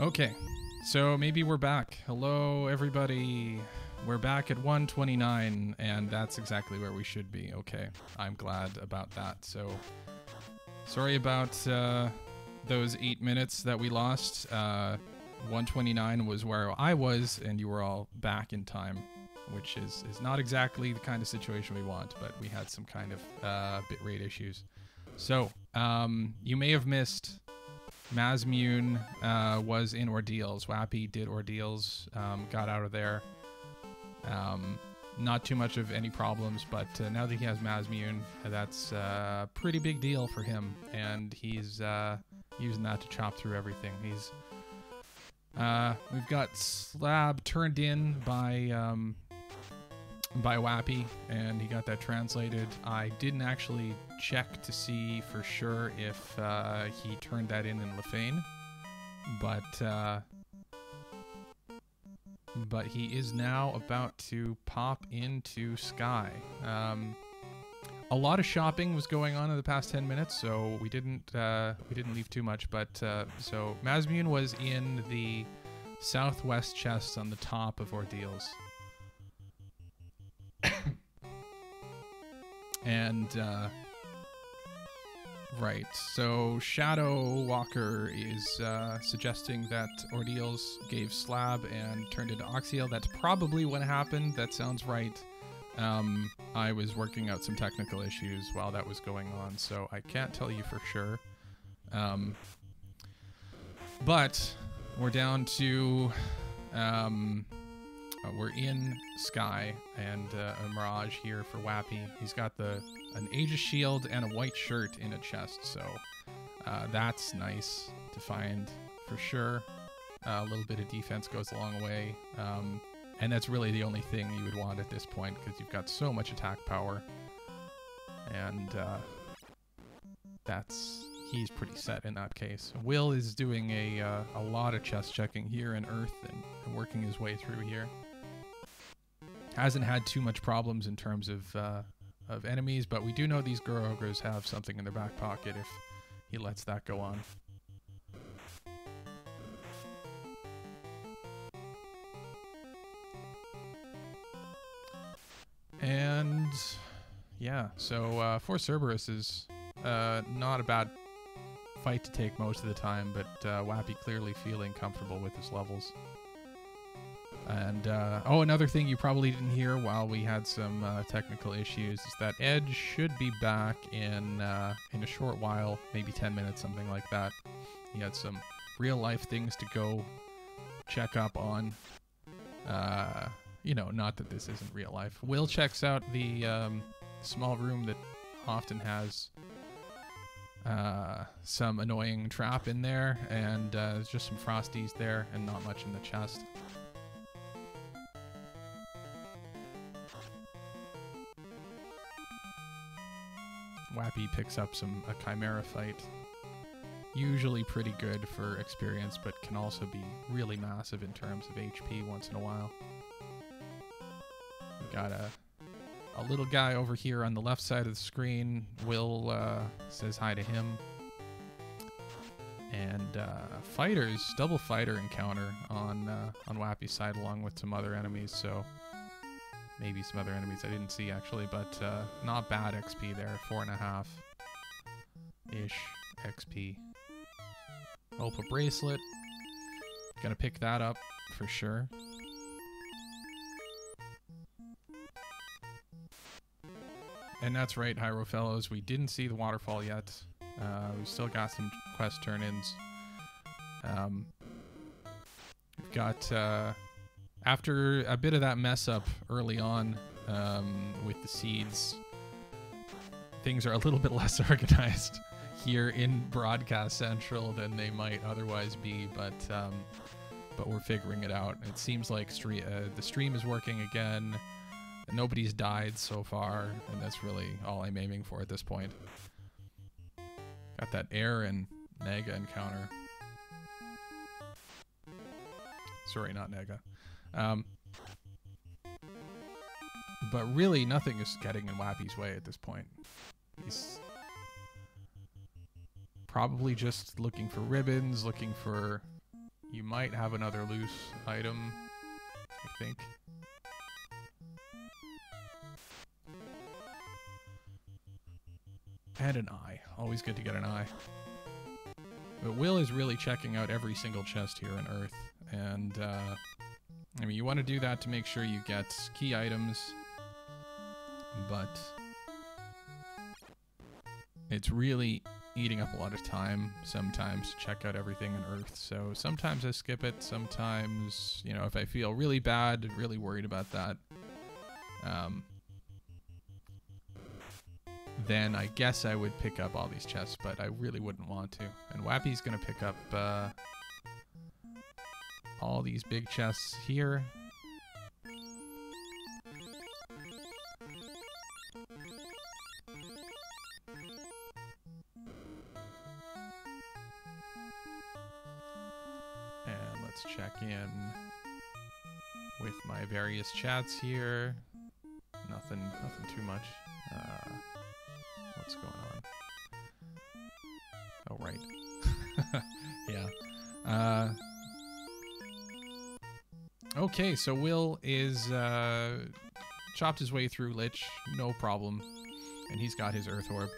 Okay, so maybe we're back. Hello, everybody. We're back at 129, and that's exactly where we should be. Okay, I'm glad about that. So, sorry about those 8 minutes that we lost. 129 was where I was, and you were all back in time, which is not exactly the kind of situation we want, but we had some kind of bitrate issues. So, you may have missed... Mazmune was in Ordeals. Whappy did Ordeals, got out of there. Not too much of any problems, but now that he has Mazmune, that's a pretty big deal for him, and he's using that to chop through everything. We've got Slab turned in by Whappy, and he got that translated. I didn't actually check to see for sure if he turned that in Lefane, but he is now about to pop into Sky. A lot of shopping was going on in the past 10 minutes, so we didn't leave too much. But so Mazmune was in the southwest chest on the top of Ordeals. And right, so Shadow Walker is suggesting that Ordeals gave Slab and turned into Oxiel. That's probably what happened. That sounds right. I was working out some technical issues while that was going on, so I can't tell you for sure. But we're down to... we're in Sky, and a Mirage here for Whappy. He's got an Aegis shield and a white shirt in a chest, so that's nice to find for sure. A little bit of defense goes a long way, and that's really the only thing you would want at this point, because you've got so much attack power, and he's pretty set in that case. Will is doing a lot of chest checking here in Earth and working his way through here. Hasn't had too much problems in terms of enemies, but we do know these Gorogras have something in their back pocket if he lets that go on. And yeah, so for Cerberus is not a bad fight to take most of the time, but Whappy clearly feeling comfortable with his levels. And, oh, another thing you probably didn't hear while we had some technical issues is that Edge should be back in a short while, maybe 10 minutes, something like that. He had some real-life things to go check up on. You know, not that this isn't real life. Will checks out the small room that often has some annoying trap in there, and there's just some frosties there and not much in the chest. Whappy picks up a Chimera fight. Usually pretty good for experience, but can also be really massive in terms of HP once in a while. We got a little guy over here on the left side of the screen. Will says hi to him. And fighters, double fighter encounter on Whappy's side along with some other enemies, so maybe some other enemies I didn't see actually, but not bad XP there, 4.5-ish XP. Opal bracelet, gonna pick that up for sure. And that's right, Hyro Fellows, we didn't see the waterfall yet. We've still got some quest turn-ins. We've got, after a bit of that mess up early on with the seeds, things are a little bit less organized here in Broadcast Central than they might otherwise be, but we're figuring it out. It seems like the stream is working again. Nobody's died so far, and that's really all I'm aiming for at this point. Got that air and Naga encounter. Sorry, not Naga. But really, nothing is getting in Whappy's way at this point. He's probably just looking for ribbons, looking for You might have another loose item, I think. And an eye. Always good to get an eye. But Will is really checking out every single chest here on Earth. And, I mean, you want to do that to make sure you get key items. But it's really eating up a lot of time sometimes to check out everything on Earth. So sometimes I skip it. Sometimes, you know, if I feel really bad, really worried about that, then I guess I would pick up all these chests, but I really wouldn't want to. And Wappy's going to pick up all these big chests here. And let's check in with my various chats here. Nothing too much. What's going on? Oh, right. Yeah. Okay, so Will is chopped his way through Lich, no problem. And he's got his Earth Orb.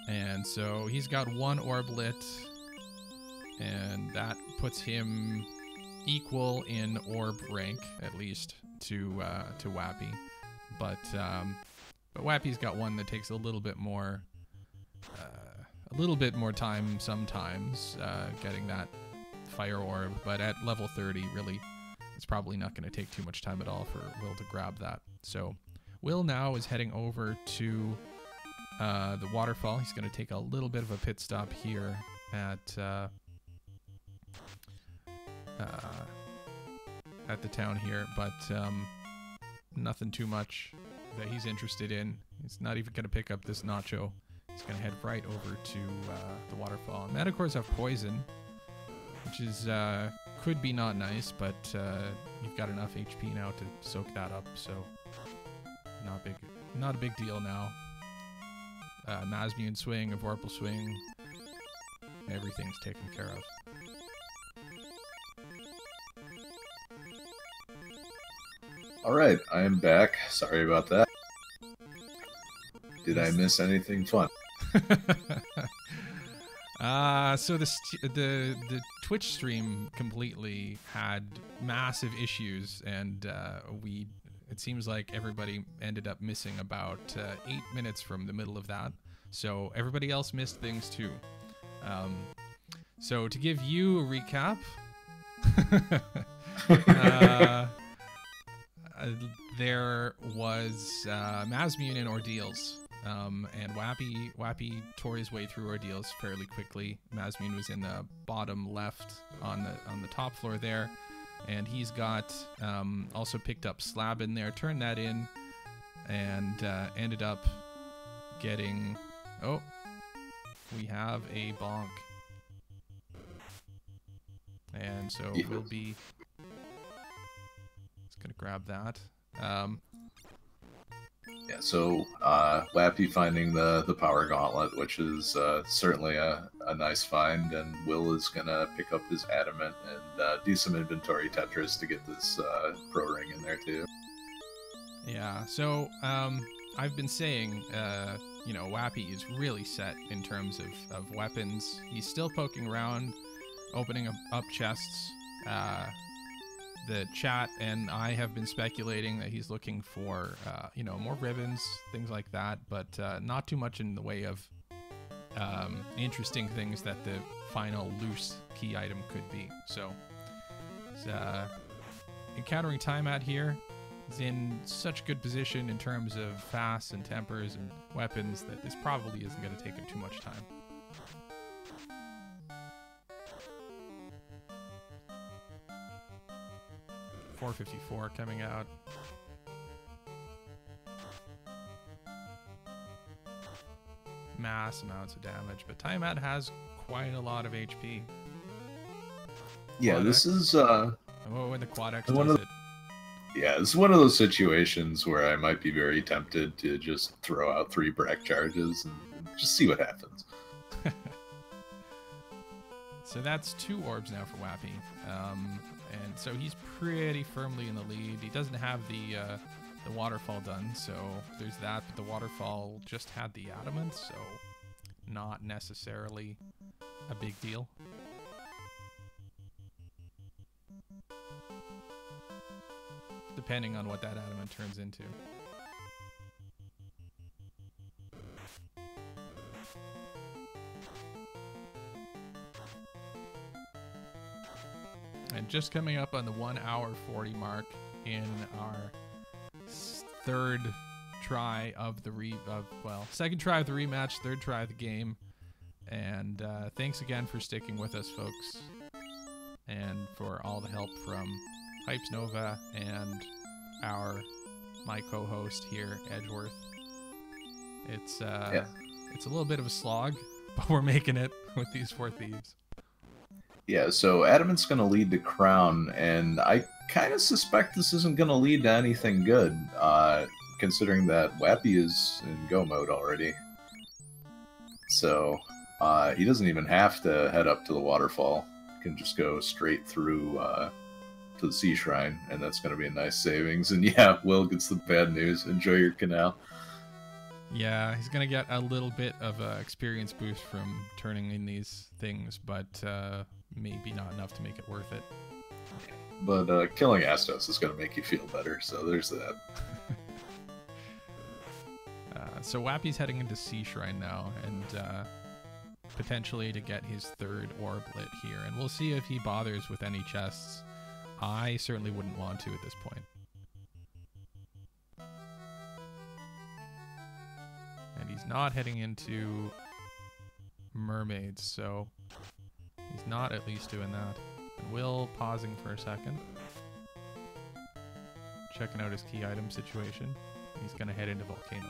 And so he's got one orb lit. And that puts him equal in orb rank, at least, to Wappy. But Wappy's got one that takes a little bit more time sometimes getting that fire orb. But at level 30, really, it's probably not going to take too much time at all for Will to grab that. So Will now is heading over to the waterfall. He's going to take a little bit of a pit stop here at the town here, but nothing too much that he's interested in. He's not even going to pick up this nacho. He's going to head right over to the waterfall. And Manticores have poison, which is could be not nice, but you've got enough HP now to soak that up, so not a big deal now. Masmune swing, a Vorpal swing, everything's taken care of. Alright, I am back. Sorry about that. Did I miss anything fun? So the Twitch stream completely had massive issues, and it seems like everybody ended up missing about 8 minutes from the middle of that. So everybody else missed things too. So to give you a recap, there was Masmune in Ordeals, and Wappy tore his way through Ordeals fairly quickly. Masmune was in the bottom left on the top floor there, and he's got also picked up Slab in there, turned that in, and ended up getting. Oh, we have a bonk, and so we'll be. Gonna grab that. Yeah, so Wappy finding the power gauntlet, which is certainly a nice find, and Will is gonna pick up his adamant and do some inventory Tetris to get this pro ring in there too. Yeah, so I've been saying, you know, Wappy is really set in terms of weapons. He's still poking around, opening up chests. The chat and I have been speculating that he's looking for, you know, more ribbons, things like that, but not too much in the way of interesting things that the final loose key item could be. So, he's encountering Tiamat here. He's in such good position in terms of fast and tempers and weapons that this probably isn't going to take him too much time. .454 coming out. Mass amounts of damage, but Tiamat has quite a lot of HP. Yeah, Quad this X. is when the Quad X does it. Yeah, it's one of those situations where I might be very tempted to just throw out 3 Brack charges and just see what happens. So that's 2 orbs now for Whappy. And so he's pretty firmly in the lead. He doesn't have the waterfall done, so there's that. But the waterfall just had the adamant, so not necessarily a big deal. Depending on what that adamant turns into. And just coming up on the 1 hour 40 mark in our third try of the second try of the rematch, third try of the game. And thanks again for sticking with us, folks, and for all the help from Hypes Nova and my co-host here, Edgeworth. It's a little bit of a slog, but we're making it with these 4 thieves. Yeah, so Adamant's going to lead to Crown, and I kind of suspect this isn't going to lead to anything good, considering that Whappy is in go mode already. So he doesn't even have to head up to the waterfall. He can just go straight through to the Sea Shrine, and that's going to be a nice savings. And yeah, Will gets the bad news. Enjoy your canal. Yeah, he's going to get a little bit of an experience boost from turning in these things, but maybe not enough to make it worth it. But killing Astos is going to make you feel better, so there's that. So Whappy's heading into Sea Shrine now, and potentially to get his 3rd orb lit here. And we'll see if he bothers with any chests. I certainly wouldn't want to at this point. And he's not heading into mermaids, so he's not at least doing that. And Will pausing for a second, checking out his key item situation. He's going to head into Volcano.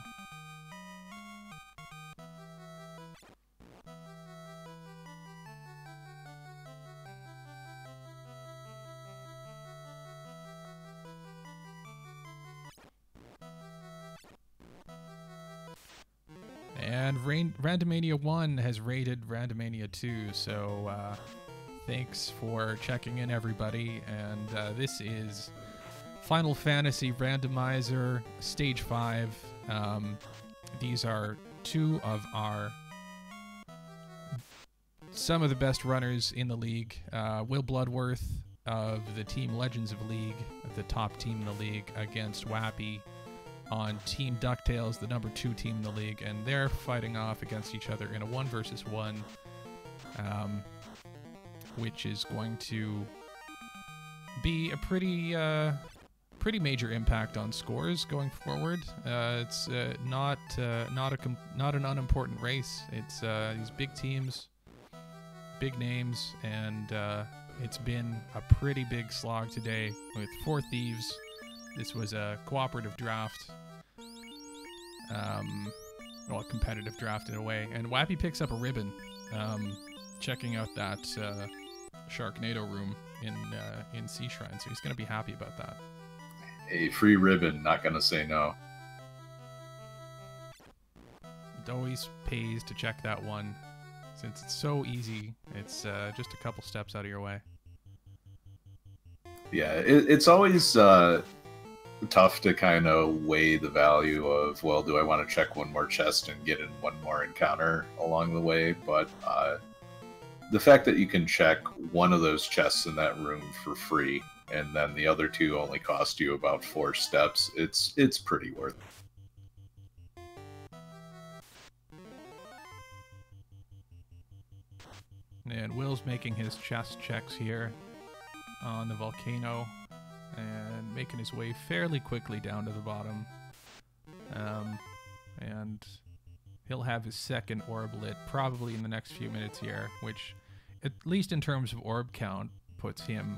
And Randomania 1 has raided Randomania 2, so thanks for checking in, everybody. And this is Final Fantasy Randomizer Stage 5. These are 2 of some of the best runners in the league. willbloodworth of the team Legends of League, the top team in the league, against Whappy on Team DuckTales, the number 2 team in the league, and they're fighting off against each other in a 1 versus 1, which is going to be a pretty major impact on scores going forward. It's not an unimportant race. It's these big teams, big names, and it's been a pretty big slog today with 4 thieves. This was a cooperative draft, well, a competitive draft in a way. And Whappy picks up a ribbon, checking out that Sharknado room in Sea Shrine, so he's going to be happy about that. A free ribbon, not going to say no. It always pays to check that one, since it's so easy. It's just a couple steps out of your way. Yeah, it's always tough to kind of weigh the value of, well, do I want to check one more chest and get in one more encounter along the way? But the fact that you can check one of those chests in that room for free, and then the other 2 only cost you about 4 steps, it's pretty worth it. And Will's making his chest checks here on the volcano, and making his way fairly quickly down to the bottom. And he'll have his 2nd orb lit probably in the next few minutes here, which, at least in terms of orb count, puts him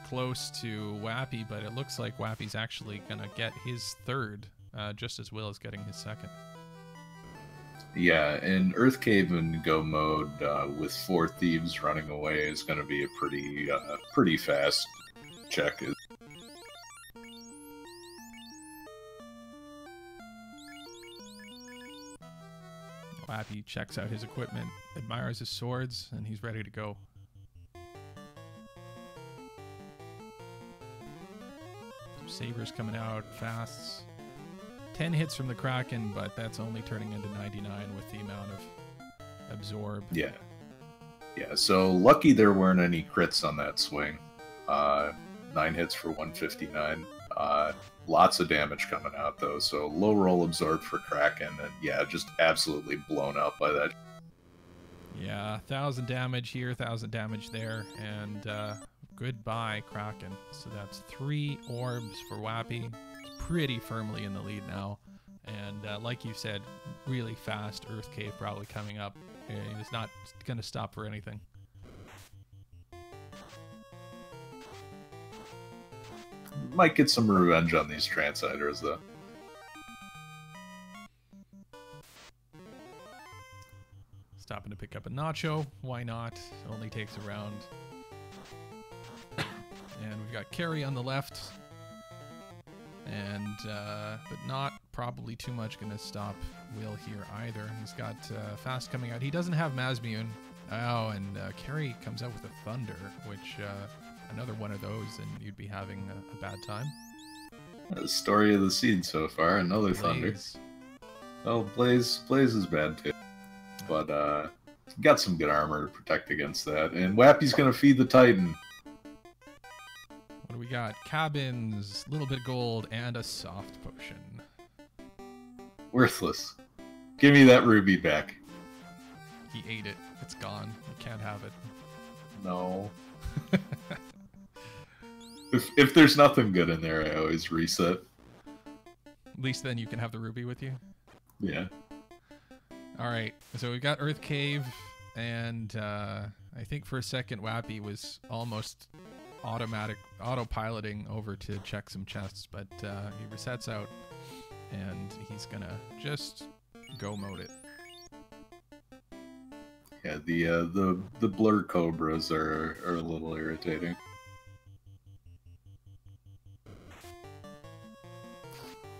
close to Whappy, but it looks like Whappy's actually going to get his 3rd, just as Will is getting his 2nd. Yeah, in Earth Cave and Go mode, with 4 thieves running away is going to be a pretty fast check. Whappy checks out his equipment, admires his swords, and he's ready to go. Some sabers coming out, fasts. 10 hits from the Kraken, but that's only turning into 99 with the amount of absorb. Yeah. Yeah, so lucky there weren't any crits on that swing. 9 hits for 159. Lots of damage coming out, though, so low roll absorbed for Kraken, and yeah, just absolutely blown out by that. Yeah, 1,000 damage here, 1,000 damage there, and goodbye, Kraken. So that's 3 orbs for Whappy. He's pretty firmly in the lead now, and like you said, really fast Earth Cave probably coming up. He's not going to stop for anything. Might get some revenge on these Transiders, though. Stopping to pick up a nacho. Why not? It only takes a round. And we've got Carrie on the left. And, but not probably too much going to stop Will here either. He's got Fast coming out. He doesn't have Mazmune. Oh, and Carrie comes out with a Thunder, which... another one of those, and you'd be having a bad time. The story of the seed so far. Another Thunder. Oh, Blaze is bad too, but got some good armor to protect against that. And Whappy's gonna feed the Titan. What do we got? Cabins, little bit of gold, and a soft potion. Worthless. Give me that ruby back. He ate it. It's gone. You can't have it. No. If there's nothing good in there, I always reset. At least then you can have the ruby with you. Yeah. Alright, so we've got Earth Cave, and I think for a second Whappy was almost autopiloting over to check some chests, but he resets out, and he's gonna just go mode it. Yeah, the blur cobras are a little irritating.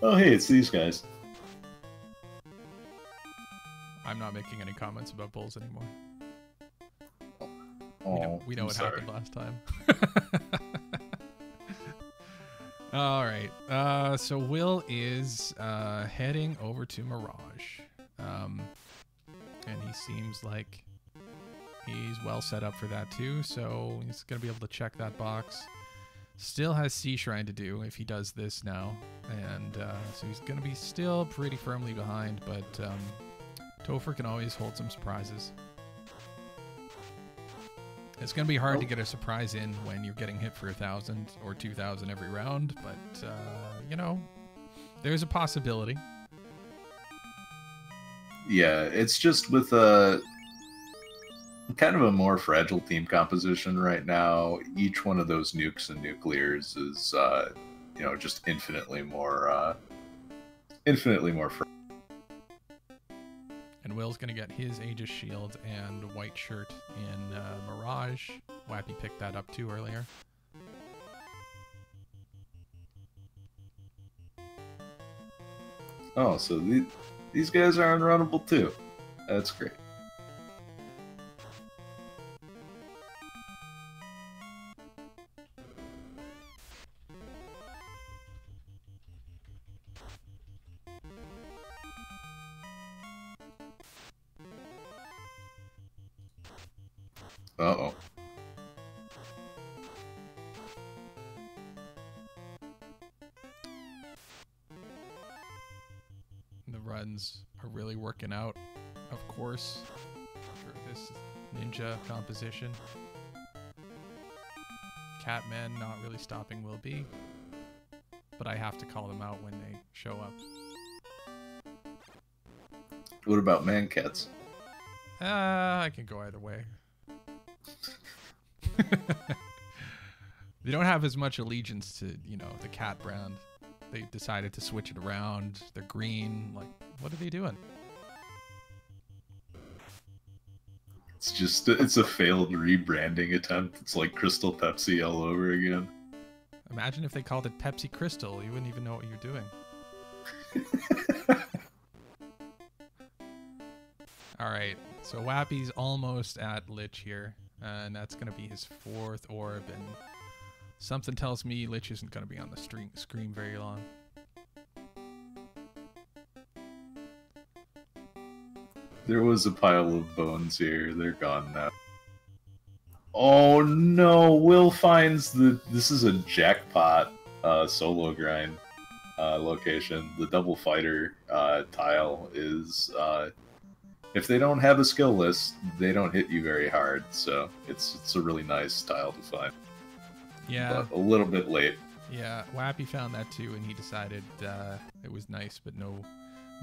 Oh, hey, it's these guys. I'm not making any comments about bulls anymore. Oh, we know what sorry. happened last time. All right. So Will is heading over to Mirage. And he seems like he's well set up for that too. So he's going to be able to check that box. Still has Sea Shrine to do if he does this now. And so he's going to be still pretty firmly behind. But Topher can always hold some surprises. It's going to be hard to get a surprise in when you're getting hit for 1,000 or 2,000 every round. But, you know, there's a possibility. Yeah, it's just with a kind of a more fragile team composition right now. Each one of those nukes and nuclears is, you know, just infinitely more fragile. And Will's going to get his Aegis Shield and white shirt in Mirage. Whappy picked that up too earlier. Oh, so these guys are unrunnable too. That's great. Uh-oh. The runs are really working out, of course, for this ninja composition. Catmen not really stopping Will B, but I have to call them out when they show up. What about man-cats? I can go either way. They don't have as much allegiance to, you know, the cat brand. They decided to switch it around. They're green. Like, what are they doing? It's a failed rebranding attempt. It's like Crystal Pepsi all over again. Imagine if they called it Pepsi Crystal. You wouldn't even know what you're doing. All right, so Wappy's almost at Lich here, and that's going to be his 4th orb, and something tells me Lich isn't going to be on the screen very long. There was a pile of bones here. They're gone now. Oh no! Will finds this is a jackpot solo grind location. The double fighter tile is if they don't have a skill list, they don't hit you very hard. So it's a really nice tile to find. Yeah, but a little bit late. Yeah, Wappy found that too, and he decided it was nice, but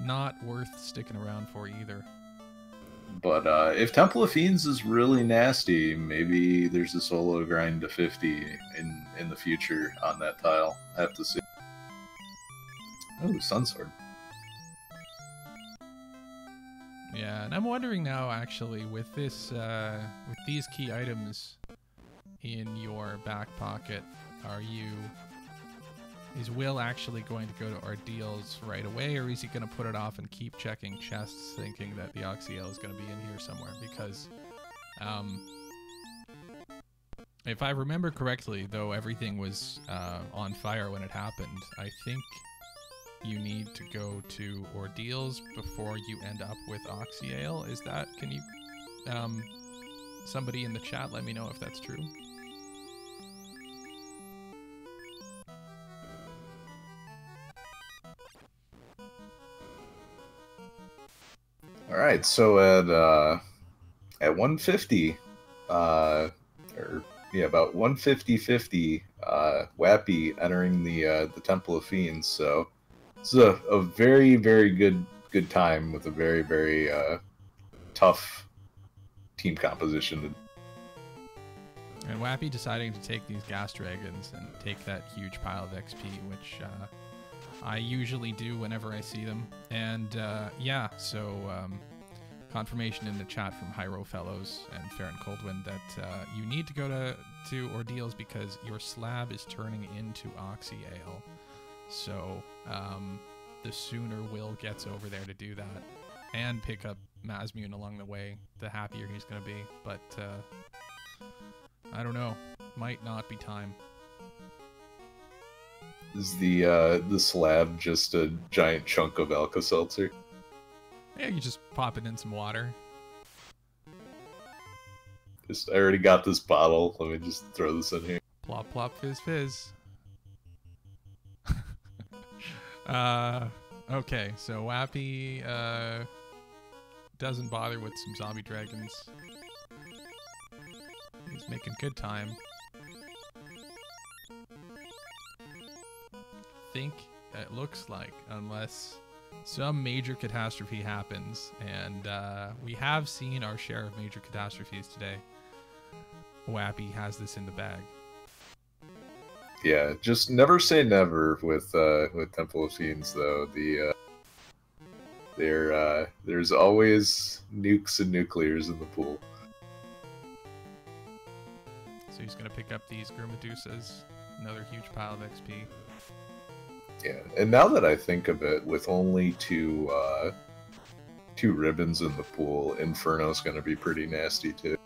not worth sticking around for either. But if Temple of Fiends is really nasty, maybe there's a solo grind to 50 in the future on that tile. I have to see. Oh, Sunsword. Yeah, and I'm wondering now, actually, with this, with these key items in your back pocket, is Will actually going to go to Ordeals right away, or is he going to put it off and keep checking chests, thinking that the Oxyale is going to be in here somewhere? Because, if I remember correctly, though everything was on fire when it happened, I think you need to go to Ordeals before you end up with Oxyale. Is that? Can you, somebody in the chat, let me know if that's true. All right, so at 150, about 150-50, Wappy entering the Temple of Fiends. So it's a very, very good time with a very, very tough team composition. And Wappy deciding to take these gas dragons and take that huge pile of XP, which I usually do whenever I see them. And yeah, so confirmation in the chat from Hyro Fellows and Fair and Coldwind that you need to go to Ordeals because your slab is turning into Oxyale. So the sooner Will gets over there to do that and pick up Mazmune along the way, the happier he's going to be. But I don't know. Might not be time. Is the slab just a giant chunk of Alka-Seltzer? Yeah, you just pop it in some water. I already got this bottle. Let me just throw this in here. Plop, plop, fizz, fizz. Okay, so Wappy doesn't bother with some zombie dragons. He's making good time. Think it looks like, unless some major catastrophe happens, and we have seen our share of major catastrophes today, Wappy has this in the bag. Yeah, just never say never with Temple of Fiends, though. There's always nukes and nuclears in the pool. So he's gonna pick up these Gurmadusas, another huge pile of XP. Yeah, and now that I think of it, with only two ribbons in the pool, Inferno's gonna be pretty nasty too.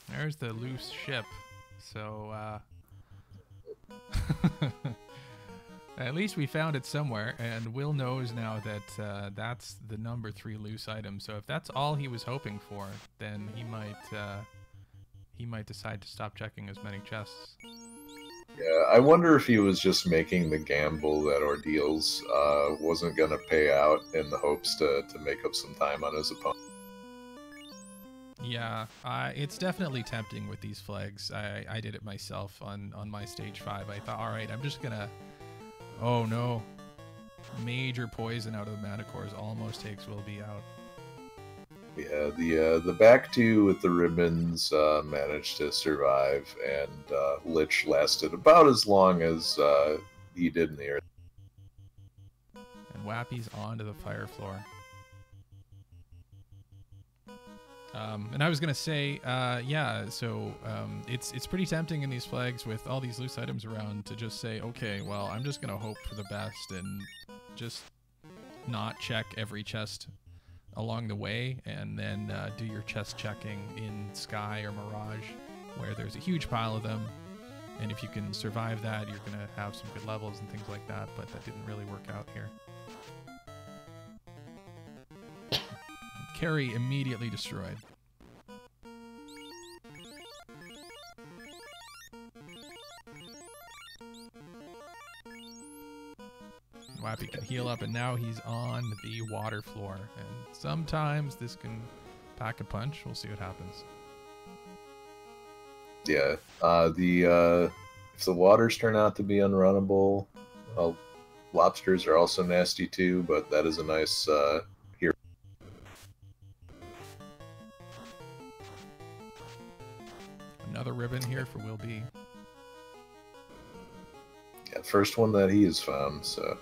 There's the loose ship. So at least we found it somewhere, and Will knows now that that's the number 3 loose item. So if that's all he was hoping for, then he might decide to stop checking as many chests. Yeah, I wonder if he was just making the gamble that Ordeals wasn't gonna pay out in the hopes to make up some time on his opponent. Yeah, it's definitely tempting with these flags. I did it myself on my stage 5. I thought, all right, I'm just gonna... Oh no. Major poison out of the Manticores almost takes Willby out. Yeah, the back two with the ribbons managed to survive, and Lich lasted about as long as he did in the earth. And Wappy's onto the fire floor. And I was gonna say, yeah. So it's pretty tempting in these flags with all these loose items around to just say, okay, well, I'm just gonna hope for the best and just not check every chest along the way, and then do your chest checking in Sky or Mirage, where there's a huge pile of them. And if you can survive that, you're gonna have some good levels and things like that. But that didn't really work out here. Carry immediately destroyed. Whappy can heal up, and now he's on the water floor. And sometimes this can pack a punch. We'll see what happens. Yeah. If the waters turn out to be unrunnable, well, lobsters are also nasty too, but that is a nice hero. Another ribbon here for Will B. Yeah, first one that he has found, so.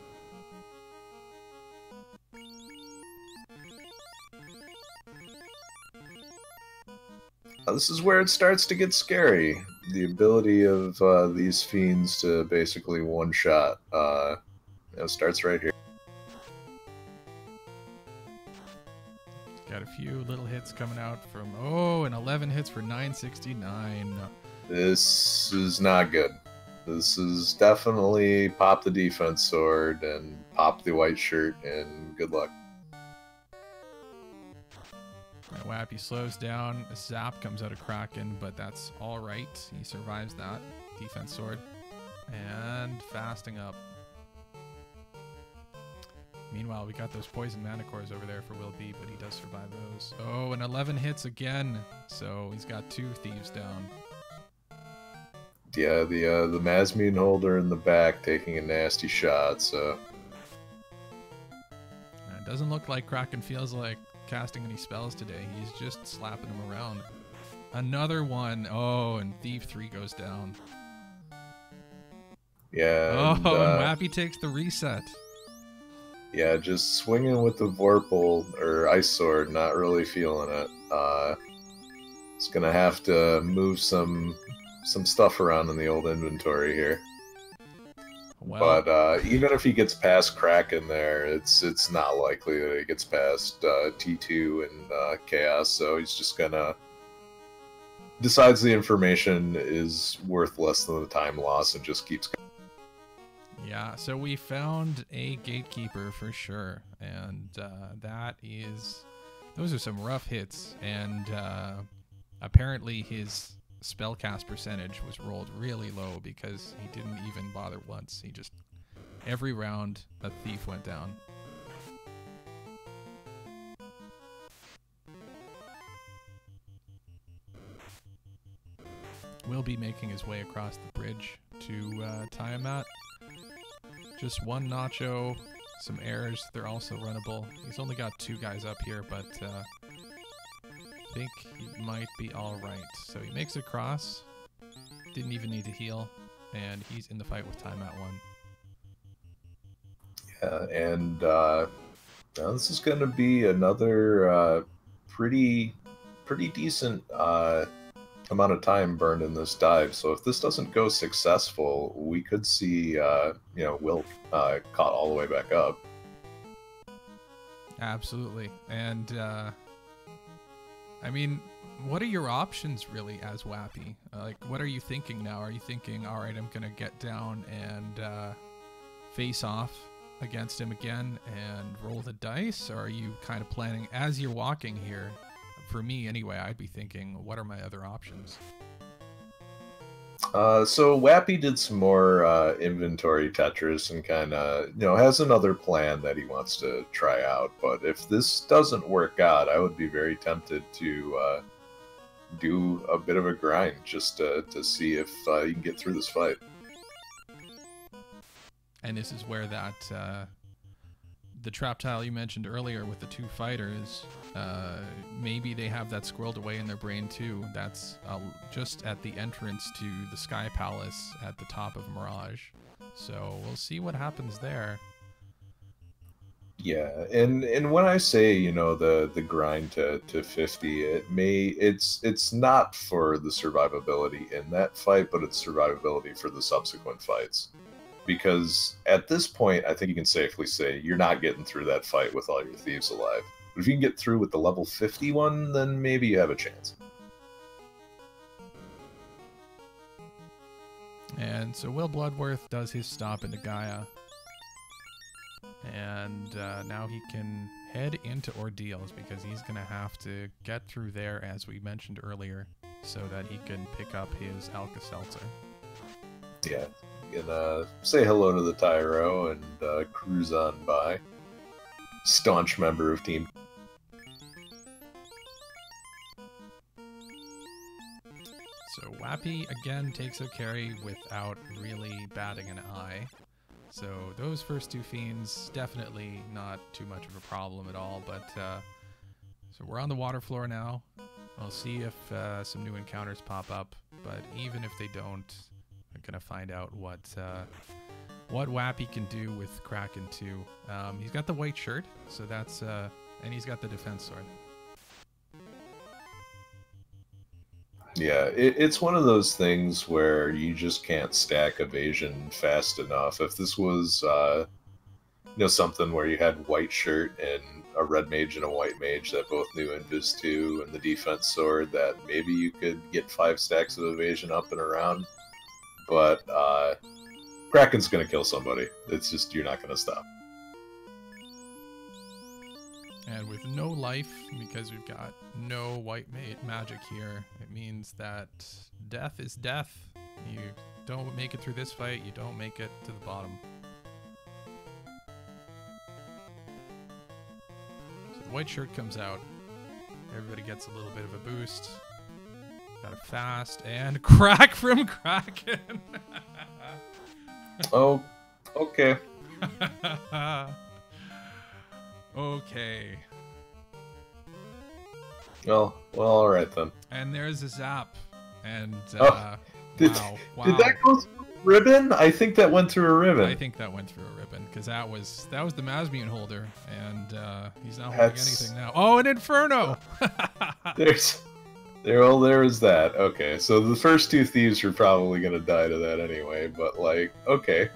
This is where it starts to get scary. The ability of these fiends to basically one-shot starts right here. Got a few little hits coming out from, oh, and 11 hits for 969. This is not good. This is definitely pop the defense sword and pop the white shirt and good luck. Whappy slows down. A zap comes out of Kraken, but that's all right. He survives that. Defense sword. And fasting up. Meanwhile, we got those poison manticores over there for Will B, but he does survive those. Oh, and 11 hits again. So he's got 2 thieves down. Yeah, the Masmune holder in the back taking a nasty shot, so. It doesn't look like Kraken feels like casting any spells today. He's just slapping them around. Another one. Oh, and Thief 3 goes down. Yeah. And Whappy takes the reset. Yeah, just swinging with the Vorpal or Ice Sword, not really feeling it. It's gonna have to move some stuff around in the old inventory here. Well, but even if he gets past Kraken there, it's not likely that he gets past T2 and Chaos, so he's just gonna decides the information is worth less than the time loss and just keeps going. Yeah, so we found a gatekeeper for sure, and those are some rough hits, and apparently his spellcast percentage was rolled really low because he didn't even bother once. He just, every round, a thief went down. Will be making his way across the bridge to Tiamat. Just one Nacho, some airs. They're also runnable. He's only got 2 guys up here, but I think he might be all right. So he makes it across. Didn't even need to heal, and he's in the fight with Tiamat 1. Yeah, and now this is going to be another pretty decent amount of time burned in this dive. So if this doesn't go successful, we could see Will caught all the way back up. Absolutely. And I mean, what are your options really as Whappy? Like, what are you thinking now? Are you thinking, all right, I'm gonna get down and face off against him again and roll the dice? Or are you kind of planning as you're walking here? For me, anyway, I'd be thinking, what are my other options? So Whappy did some more inventory Tetris and kind of, has another plan that he wants to try out. But if this doesn't work out, I would be very tempted to do a bit of a grind just to see if you can get through this fight. And this is where that the trap tile you mentioned earlier with the 2 fighters, maybe they have that squirreled away in their brain too. That's just at the entrance to the Sky Palace at the top of Mirage. So we'll see what happens there. Yeah, and when I say, you know, the grind to 50, it's not for the survivability in that fight, but it's survivability for the subsequent fights. Because at this point, I think you can safely say you're not getting through that fight with all your thieves alive. But if you can get through with the level 51, then maybe you have a chance. And so Will Bloodworth does his stop into Gaia. And now he can head into Ordeals because he's going to have to get through there, as we mentioned earlier, so that he can pick up his Alka-Seltzer. Yeah, you can say hello to the Tyro and cruise on by. Staunch member of Team. So Whappy again takes a carry without really batting an eye. So those first two fiends, definitely not too much of a problem at all. But so we're on the water floor now. I'll see if some new encounters pop up. But even if they don't, I'm gonna find out what Whappy can do with Kraken 2. He's got the white shirt, so that's and he's got the defense sword. Yeah, it's one of those things where you just can't stack evasion fast enough. If this was, you know, something where you had white shirt and a red mage and a white mage that both knew Invis 2 and the defense sword, that maybe you could get 5 stacks of evasion up and around. But Kraken's going to kill somebody. It's just, you're not going to stop. And with no life, because we've got no white magic here, it means that death is death. You don't make it through this fight, you don't make it to the bottom. So the white shirt comes out. Everybody gets a little bit of a boost. Got a fast and crack from Kraken. Oh, okay. Okay. Well, all right then. And there's a zap. And Did wow. that go through a ribbon? I think that went through a ribbon. I think that went through a ribbon because that was the Masmian holder, and he's not holding anything now. Oh, an Inferno! there is that. Okay, so the first two thieves are probably gonna die to that anyway. But like, okay.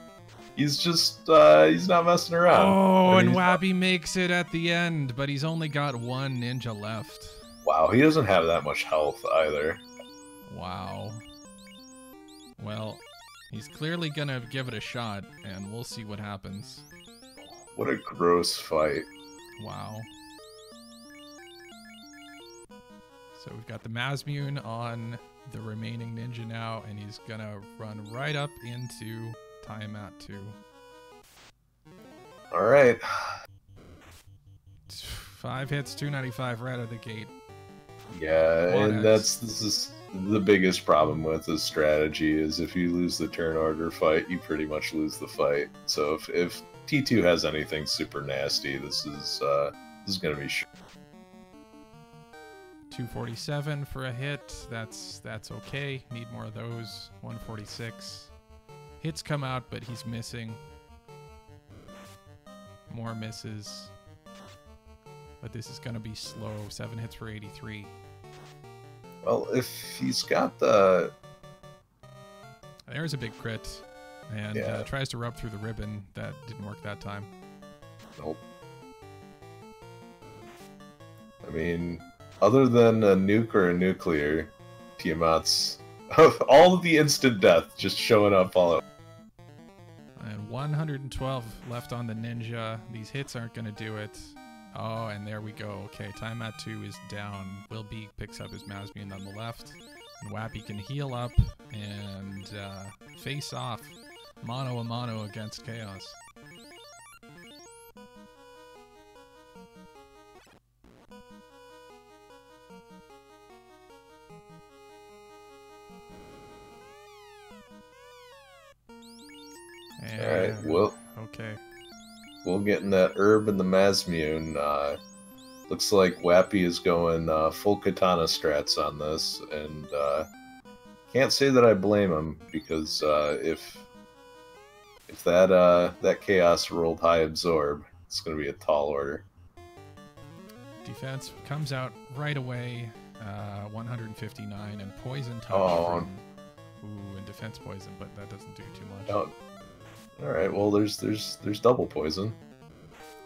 He's just, he's not messing around. Oh, and Whappy makes it at the end, but he's only got one ninja left. Wow, he doesn't have that much health either. Wow. Well, he's clearly gonna give it a shot, and we'll see what happens. What a gross fight. Wow. So we've got the Masmune on the remaining ninja now, and he's gonna run right up into Tiamat 2. Alright. 5 hits, 295 right out of the gate. Yeah, and this is the biggest problem with this strategy is if you lose the turn order fight, you pretty much lose the fight. So if T2 has anything super nasty, this is gonna be sure. 247 for a hit. That's okay. Need more of those. 146. Hits come out, but he's missing. More misses. But this is going to be slow. 7 hits for 83. Well, if he's got the... There's a big crit. And tries to rub through the ribbon. That didn't work that time. Nope. I mean, other than a nuke or a nuclear, Tiamat's... all of the instant death just showing up all out. And 112 left on the ninja. These hits aren't going to do it. Oh, and there we go. Okay, Tiamat 2 is down. Will B picks up his Masmian on the left. And Whappy can heal up and face off mano a mano against Chaos. Alright, well, okay. We'll get in that herb and the Masmune. Looks like Whappy is going full katana strats on this, and can't say that I blame him, because if that chaos rolled high absorb, It's going to be a tall order. Defense comes out right away. 159 and poison touch. Oh. And defense poison, but that doesn't do too much. Oh. All right. Well, there's double poison.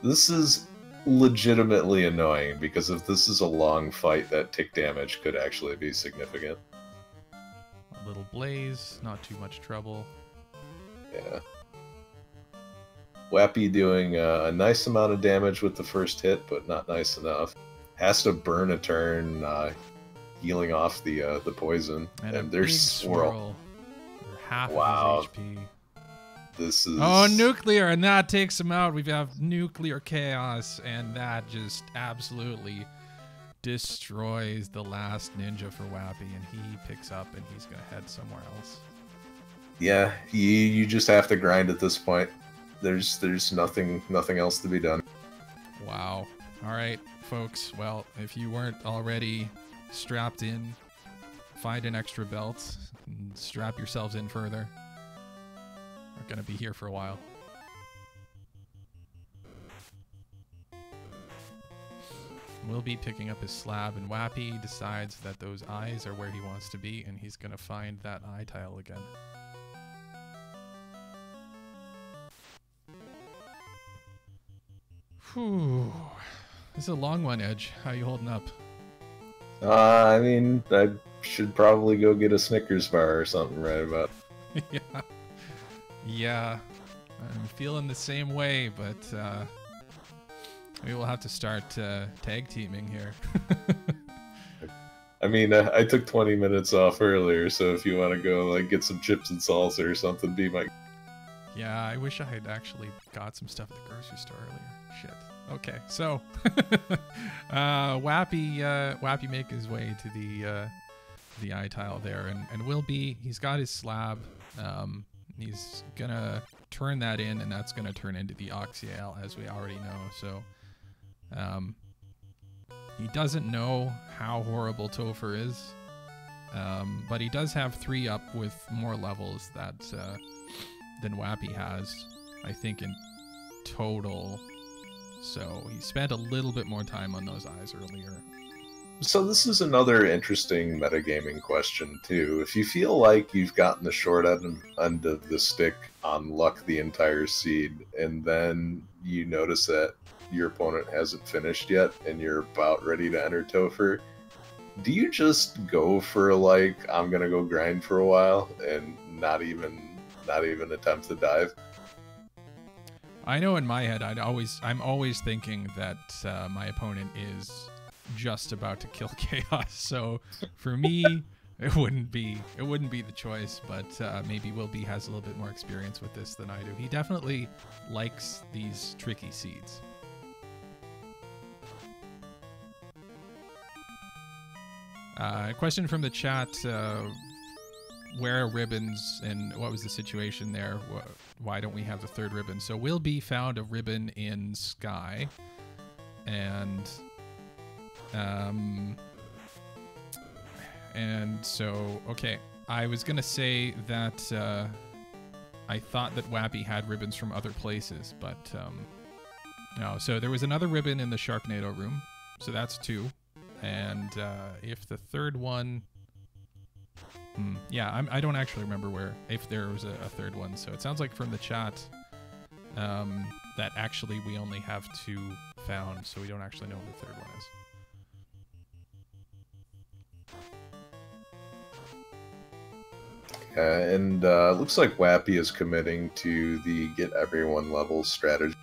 This is legitimately annoying because if this is a long fight, that tick damage could actually be significant. A little blaze, not too much trouble. Yeah. Whappy doing a nice amount of damage with the first hit, but not nice enough. Has to burn a turn, healing off the poison. And there's swirl. Half of his HP. This is... Oh, nuclear! And that takes him out. We have nuclear chaos, and that just absolutely destroys the last ninja for Whappy, and he picks up and he's going to head somewhere else. Yeah, you just have to grind at this point. There's nothing else to be done. Wow. All right, folks. Well, if you weren't already strapped in, find an extra belt and strap yourselves in further. We're going to be here for a while. We'll be picking up his slab, and Whappy decides that those eyes are where he wants to be, and he's going to find that eye tile again. Whew. This is a long one, Edge. How you holding up? I mean, I should probably go get a Snickers bar or something right about. Yeah. Yeah. I'm feeling the same way, but we will have to start tag teaming here. I mean, I took 20 minutes off earlier, so if you want to go like get some chips and salsa or something, be my... Yeah, I wish I had actually got some stuff at the grocery store earlier. Shit. Okay, so Whappy make his way to the eye tile there, and he's got his slab. He's gonna turn that in, and that's gonna turn into the Oxyale, as we already know. So he doesn't know how horrible Topher is, but he does have 3 up with more levels than Whappy has, I think, in total. So he spent a little bit more time on those eyes earlier. So this is another interesting metagaming question, too. If you feel like you've gotten the short end of the stick on luck the entire seed, and then you notice that your opponent hasn't finished yet, and you're about ready to enter Topher, do you just go for, like, I'm gonna go grind for a while, and not even attempt to dive? I know in my head, I'm always thinking that my opponent is just about to kill Chaos. So for me, it wouldn't be the choice. But maybe Wilby has a little bit more experience with this than I do. He definitely likes these tricky seeds. Question from the chat. Where are ribbons, and what was the situation there? Why don't we have the 3rd ribbon? So Wilby found a ribbon in Sky, and so, okay, I was gonna say that I thought that Whappy had ribbons from other places, but no. So there was another ribbon in the Sharknado room, so that's 2, and if the 3rd one... yeah, I don't actually remember if there was a 3rd one. So it sounds like from the chat that actually we only have 2 found, so we don't actually know what the 3rd one is. And looks like Whappy is committing to the get everyone level strategy.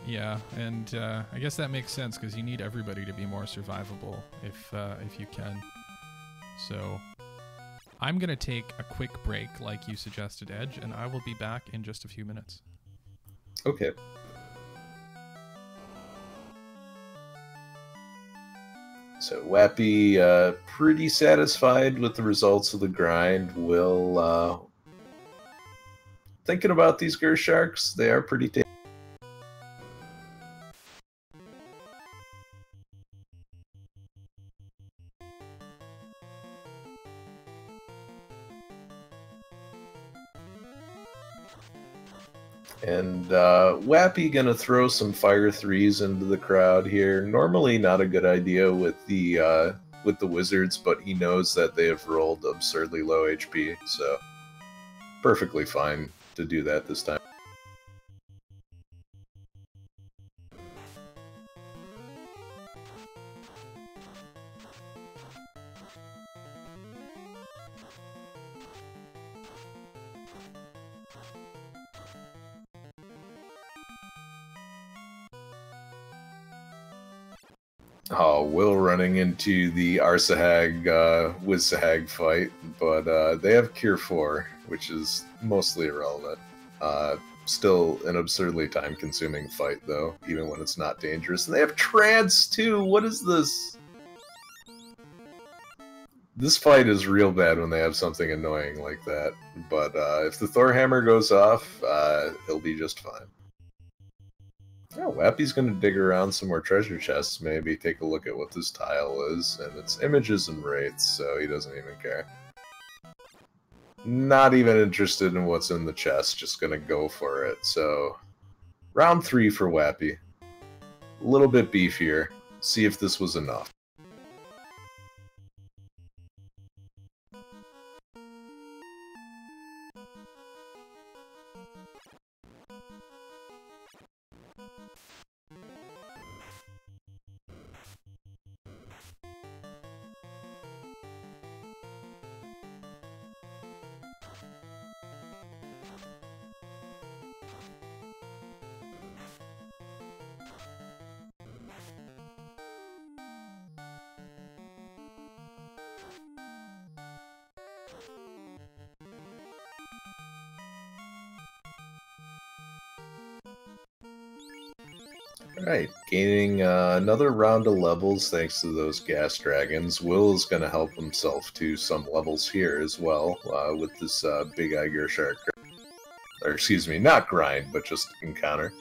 Yeah, and I guess that makes sense because you need everybody to be more survivable if you can. So I'm gonna take a quick break, like you suggested, Edge, and I will be back in just a few minutes. Okay. So Whappy, pretty satisfied with the results of the grind. Will thinking about these Gersharks, they are pretty tasty. And Whappy gonna throw some fire threes into the crowd here. Normally not a good idea with the wizards, but he knows that they have rolled absurdly low HP, so perfectly fine to do that this time. Oh, Will running into the Arsahag Wizsahag fight, but they have Cure 4, which is mostly irrelevant. Still an absurdly time-consuming fight, though, even when it's not dangerous. And they have Trance, too! What is this? This fight is real bad when they have something annoying like that, but if the Thor Hammer goes off, he'll be just fine. Oh, Wappy's gonna dig around some more treasure chests, maybe take a look at what this tile is, and it's images and wraiths, so he doesn't even care. Not even interested in what's in the chest, just gonna go for it, so... Round 3 for Whappy. A little bit beefier. See if this was enough. Alright, gaining another round of levels thanks to those gas dragons. Will is going to help himself to some levels here as well with this Big Iger Shark. Or excuse me, not grind, but just encounter.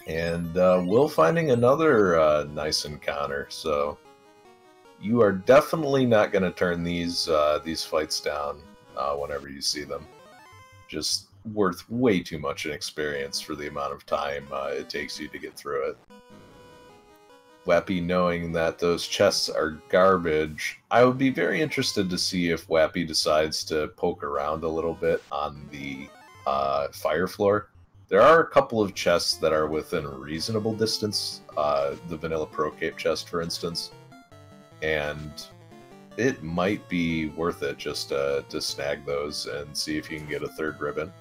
And Will finding another nice encounter, so you are definitely not going to turn these fights down whenever you see them. Just worth way too much in experience for the amount of time it takes you to get through it. Whappy knowing that those chests are garbage, I would be very interested to see if Whappy decides to poke around a little bit on the fire floor. There are a couple of chests that are within a reasonable distance, the Vanilla Pro Cape chest, for instance, and it might be worth it just to snag those and see if you can get a third ribbon.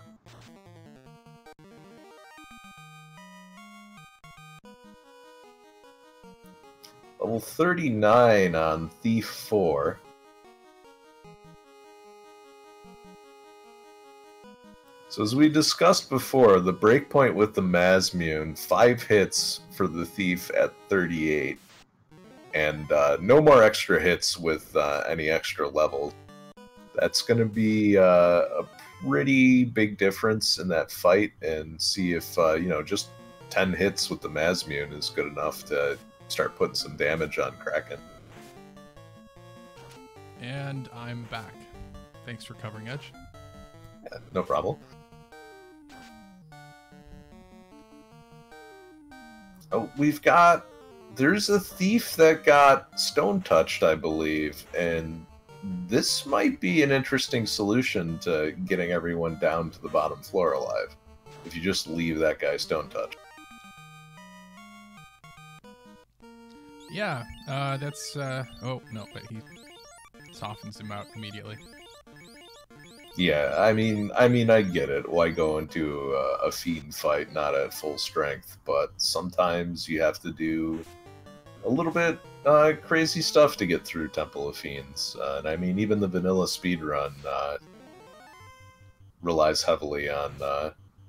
Level 39 on Thief 4. So as we discussed before, the breakpoint with the Mazmune, 5 hits for the Thief at 38. And no more extra hits with any extra levels. That's going to be a pretty big difference in that fight, and see if, just 10 hits with the Mazmune is good enough to start putting some damage on Kraken. And I'm back. Thanks for covering Edge. Yeah, no problem. Oh, there's a Thief that got stone touched, I believe, and this might be an interesting solution to getting everyone down to the bottom floor alive, if you just leave that guy stone touched. Yeah, that's, oh, no, but he softens him out immediately. Yeah, I mean, I get it. Why go into a fiend fight not at full strength? But sometimes you have to do a little bit crazy stuff to get through Temple of Fiends. And I mean, even the vanilla speedrun relies heavily on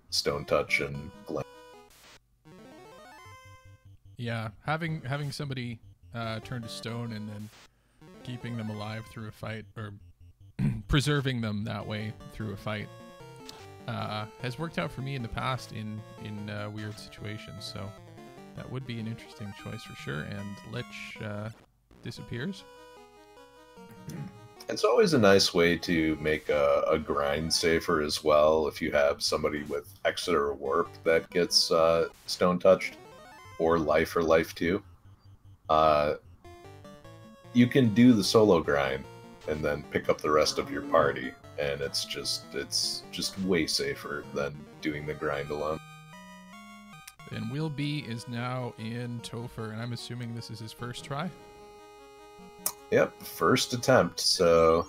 Stone Touch and Blink. Yeah, having somebody turn to stone and then keeping them alive through a fight, or preserving them that way through a fight, has worked out for me in the past in weird situations. So that would be an interesting choice for sure. And Lich disappears. It's always a nice way to make a grind safer as well if you have somebody with exit or warp that gets stone touched, or life 2. You can do the solo grind and then pick up the rest of your party, and it's just way safer than doing the grind alone. And Will B is now in Topher, and I'm assuming this is his first try? Yep, first attempt, so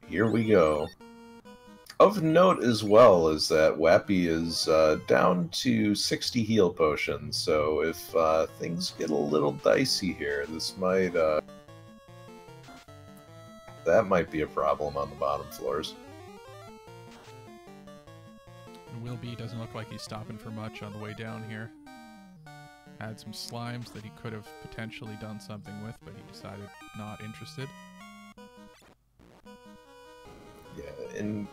here we go. Of note as well is that Whappy is down to 60 heal potions, so if things get a little dicey here, this might that might be a problem on the bottom floors. And Will B doesn't look like he's stopping for much on the way down here. Had some slimes that he could have potentially done something with, but he decided not interested. Yeah, and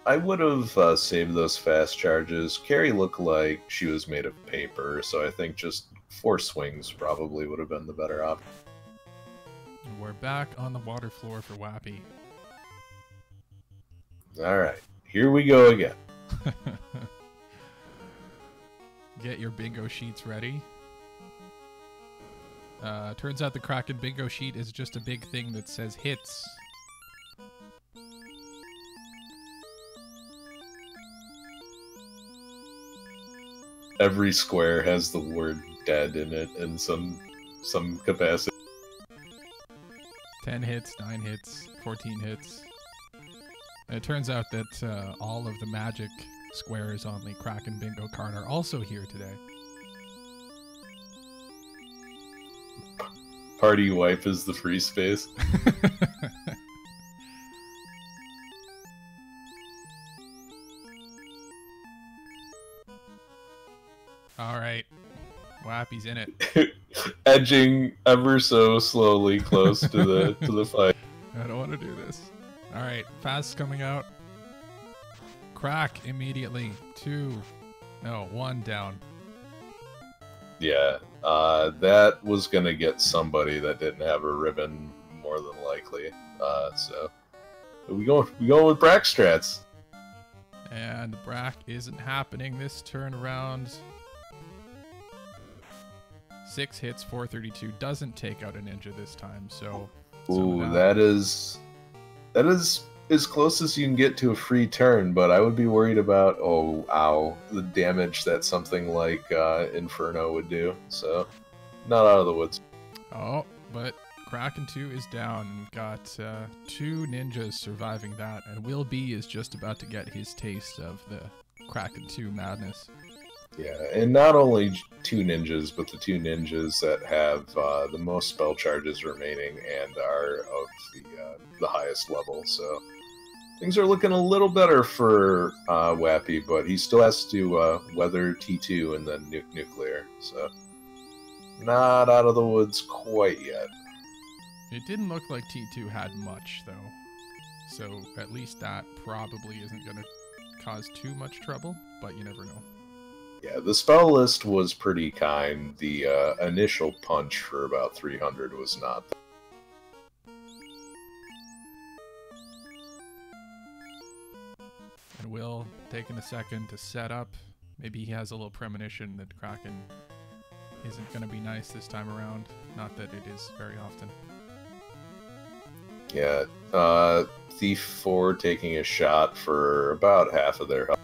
I would have saved those fast charges. Carrie looked like she was made of paper, so I think just 4 swings probably would have been the better option. And we're back on the water floor for Whappy. Alright, here we go again. Get your bingo sheets ready. Turns out the Kraken bingo sheet is just a big thing that says hits. Every square has the word dead in it in some capacity. 10 hits, 9 hits, 14 hits. And it turns out that all of the magic squares on the Kraken bingo card are also here today. Party wipe is the free space. All right, Whappy's in it. Edging ever so slowly close to the fight. I don't want to do this. All right, fast coming out. Crack immediately. 1 down. Yeah, that was gonna get somebody that didn't have a ribbon more than likely. So we going with Brack strats. And Brack isn't happening this turn around. 6 hits, 432. Doesn't take out a ninja this time, so... Ooh, that is as close as you can get to a free turn, but I would be worried about, the damage that something like Inferno would do. So, not out of the woods. Oh, but Kraken 2 is down, and we've got 2 ninjas surviving that, and Will B is just about to get his taste of the Kraken 2 madness. Yeah, and not only 2 ninjas, but the 2 ninjas that have the most spell charges remaining and are of the highest level. So things are looking a little better for Whappy, but he still has to weather T2 and then nuke nuclear. So not out of the woods quite yet. It didn't look like T2 had much, though. So at least that probably isn't going to cause too much trouble, but you never know. Yeah, the spell list was pretty kind. The initial punch for about 300 was not. And Will taking a second to set up. Maybe he has a little premonition that Kraken isn't going to be nice this time around. Not that it is very often. Yeah, Thief 4 taking a shot for about half of their health.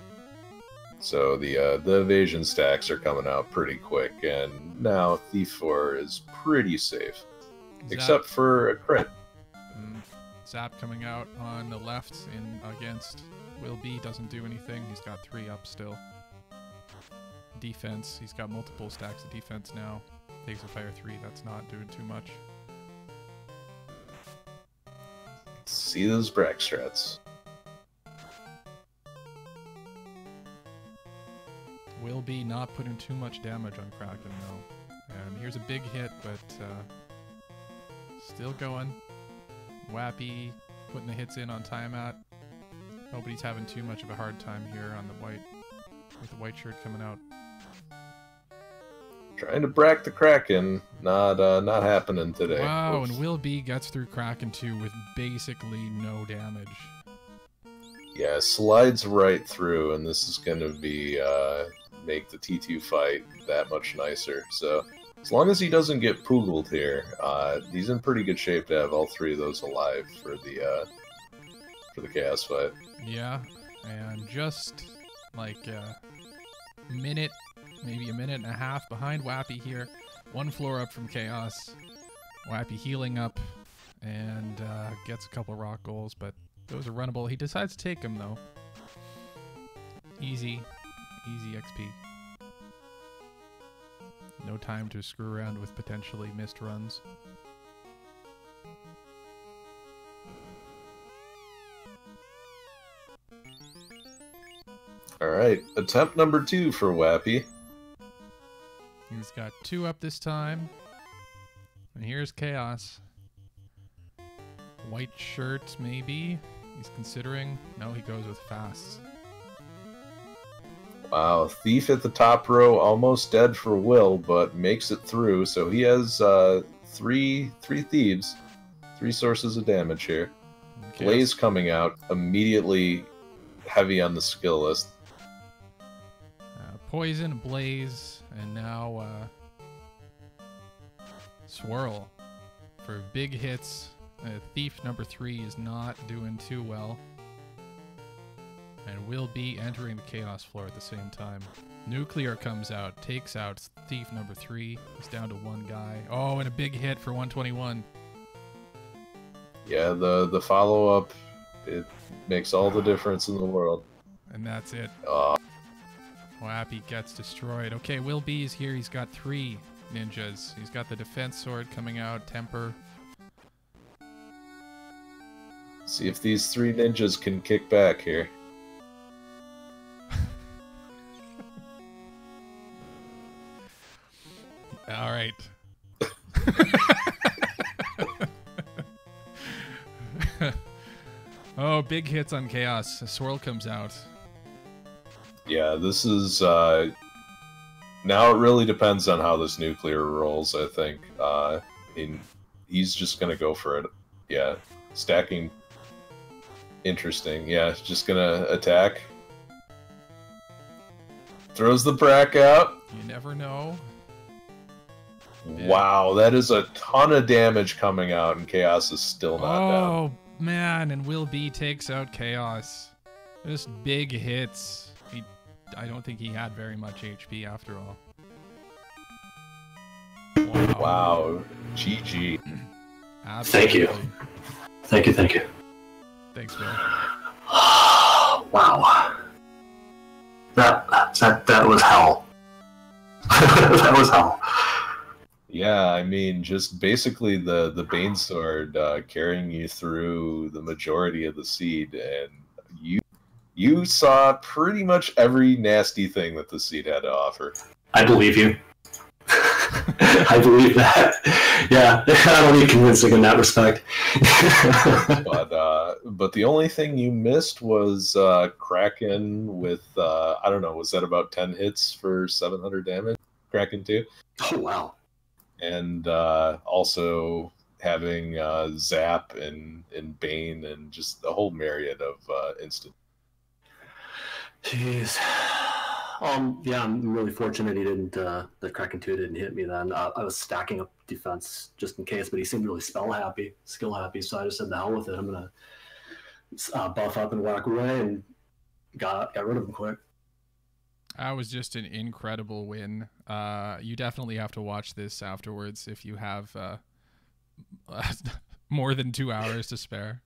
So the evasion stacks are coming out pretty quick, and now Thief 4 is pretty safe. Except for a crit. Zap coming out on the left against Will B doesn't do anything. He's got 3 up still. Defense, he's got multiple stacks of defense now. Takes a fire 3, that's not doing too much. See those Brack strats. Will be not putting too much damage on Kraken though. And here's a big hit, but still going. Whappy putting the hits in on timeout. Nobody's having too much of a hard time here on the white, with the white shirt coming out. Trying to brack the Kraken, not happening today. Wow, Oops. and Will B gets through Kraken 2 with basically no damage. Yeah, slides right through, and this is going to be make the T2 fight that much nicer. So as long as he doesn't get poogled here, he's in pretty good shape to have all three of those alive for the Chaos fight. Yeah, and just like a minute, maybe a minute and a half behind Whappy here. One floor up from Chaos. Whappy healing up and gets a couple rock goals, but those are runnable. He decides to take them though. Easy XP. No time to screw around with potentially missed runs. Alright, attempt number 2 for Whappy. He's got 2 up this time. And here's Chaos. White shirt, maybe? He's considering. No, he goes with fast. Wow, Thief at the top row, almost dead for Will, but makes it through. So he has three thieves, 3 sources of damage here. Okay. Blaze coming out, immediately heavy on the skill list. Poison, Blaze, and now Swirl for big hits. Thief number 3 is not doing too well. And will be entering the Chaos floor at the same time. Nuclear comes out, takes out Thief number 3. He's down to 1 guy. Oh, and a big hit for 121. Yeah, the follow-up, it makes all the difference in the world. And that's it. Whappy gets destroyed. Okay, Will B is here. He's got 3 ninjas. He's got the defense sword coming out, temper. See if these 3 ninjas can kick back here. All right. Oh, big hits on Chaos. A swirl comes out. Yeah, this is now it really depends on how this nuclear rolls, I think. He's just gonna go for it. Yeah. Stacking. Interesting. Yeah, just gonna attack. Throws the brack out. You never know. Wow, that is a ton of damage coming out, and Chaos is still not down. Oh, man, and Will B takes out Chaos. Just big hits. I don't think he had very much HP after all. Wow. GG. Thank you. Thank you. Thanks, Will. Wow. That was hell. That was hell. Yeah, I mean, just basically the Bane Sword carrying you through the majority of the seed, and you saw pretty much every nasty thing that the seed had to offer. I believe you. I believe that. Yeah, I don't need convincing in that respect. But the only thing you missed was Kraken with, I don't know, was that about 10 hits for 700 damage? Kraken 2? Oh, wow. And also having Zap and Bane and just a whole myriad of instant. Jeez. Yeah, I'm really fortunate he didn't. The Kraken 2 didn't hit me then. I was stacking up defense just in case, but he seemed really skill happy. So I just said, the hell with it. I'm gonna buff up and whack away, and got rid of him quick. That was just an incredible win. You definitely have to watch this afterwards if you have more than 2 hours to spare.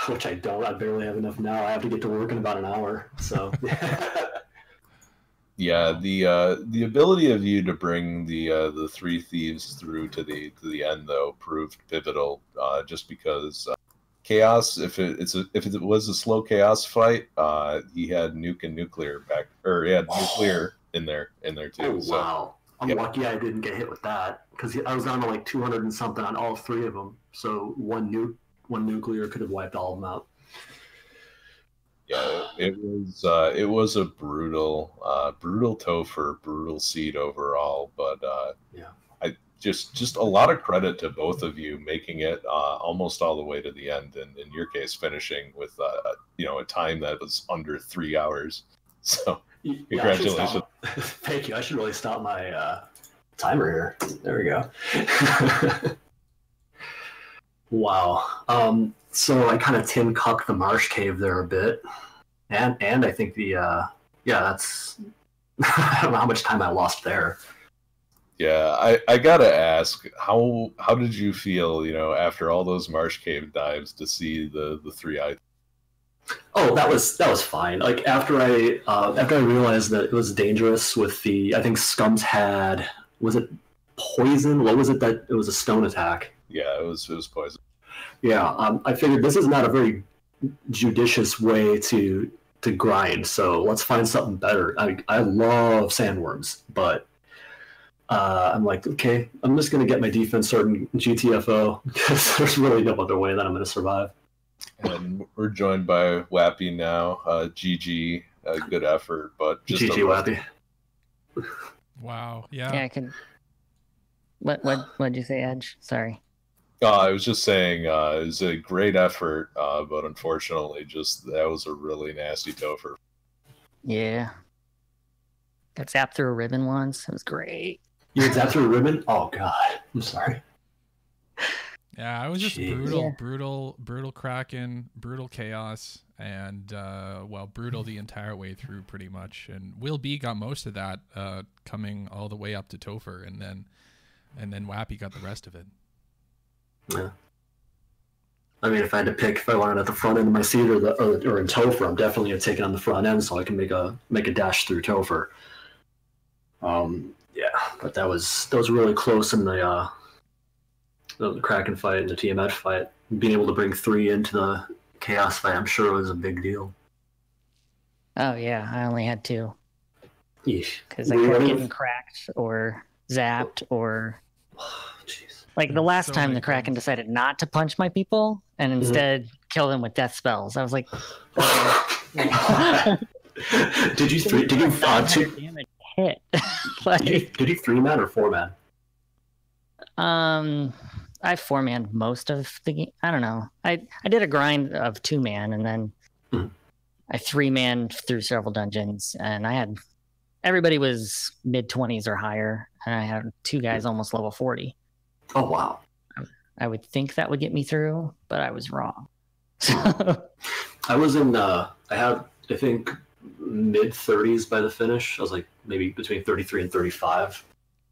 Which I don't. I barely have enough now. I have to get to work in about an hour. So. Yeah, the ability of you to bring the 3 thieves through to the end though proved pivotal. Just because Chaos, if it was a slow Chaos fight, he had nuke and nuclear back, or he had nuclear in there too. Oh wow! I'm lucky I didn't get hit with that because I was down to like 200 and something on all 3 of them. So one nuclear could have wiped all of them out. Yeah, it was a brutal Topher, brutal seed overall, but Yeah. I just a lot of credit to both of you making it almost all the way to the end, and in your case, finishing with a time that was under 3 hours. So congratulations! Thank you. I should really stop my timer here. There we go. Wow. So I kind of Tim cucked the marsh cave there a bit, and I think that's I don't know how much time I lost there. Yeah, I gotta ask, how did you feel, after all those marsh cave dives to see the 3-eye? Oh, that was fine. Like after I realized that it was dangerous with I think Scums had, was it poison? What was it that it was a stone attack? Yeah, it was poison. Yeah, I figured this is not a very judicious way to grind, so let's find something better. I love sandworms, but I'm like, okay, I'm just going to get my defense started in GTFO because there's really no other way that I'm going to survive. And we're joined by Whappy now. GG, good effort, but just GG Whappy. Wow. Yeah. Yeah, I could. What'd you say, Edge? Sorry. I was just saying it was a great effort, but unfortunately, that was a really nasty Topher. Yeah. Got zapped through a ribbon once. It was great. You got zapped through a ribbon? Oh god, I'm sorry. Yeah, I was just Jeez. brutal Kraken, brutal chaos, and brutal the entire way through pretty much. And Will B got most of that, coming all the way up to Topher, and then Whappy got the rest of it. Yeah. I mean, if I had to pick, if I wanted at the front end of my seat or in Topher, I'm definitely gonna take it on the front end so I can make a dash through Topher. Yeah, but that was really close in the Kraken fight and the TMF fight. Being able to bring 3 into the Chaos fight, I'm sure it was a big deal. Oh yeah, I only had 2 Yeesh. because I kept getting cracked or zapped or. Jeez. Like the last So time many the Kraken things. decided not to punch my people and instead kill them with death spells. I was like, Did you two damage hit? Like, did you 3-man or 4-man? I 4-manned most of the game. I don't know. I did a grind of 2-man and then I 3-manned through several dungeons, and everybody was mid-20s or higher, and I had 2 guys almost level 40. Oh wow. I would think that would get me through, but I was wrong. I was in I think mid-30s by the finish. I was like maybe between 33 and 35.